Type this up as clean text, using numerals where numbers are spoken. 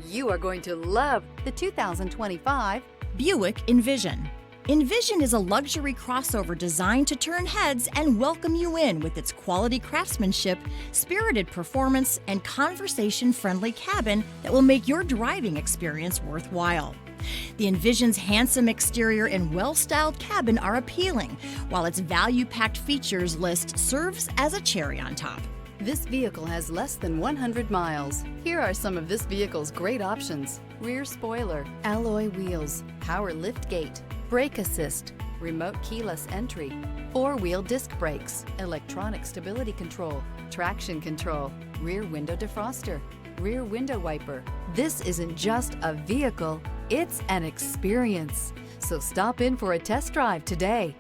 You are going to love the 2025 Buick Envision. Envision is a luxury crossover designed to turn heads and welcome you in with its quality craftsmanship, spirited performance, and conversation-friendly cabin that will make your driving experience worthwhile. The Envision's handsome exterior and well-styled cabin are appealing, while its value-packed features list serves as a cherry on top. This vehicle has less than 100 miles. Here are some of this vehicle's great options: rear spoiler, alloy wheels, power lift gate, brake assist, remote keyless entry, four-wheel disc brakes, electronic stability control, traction control, rear window defroster, rear window wiper. This isn't just a vehicle, it's an experience. So stop in for a test drive today.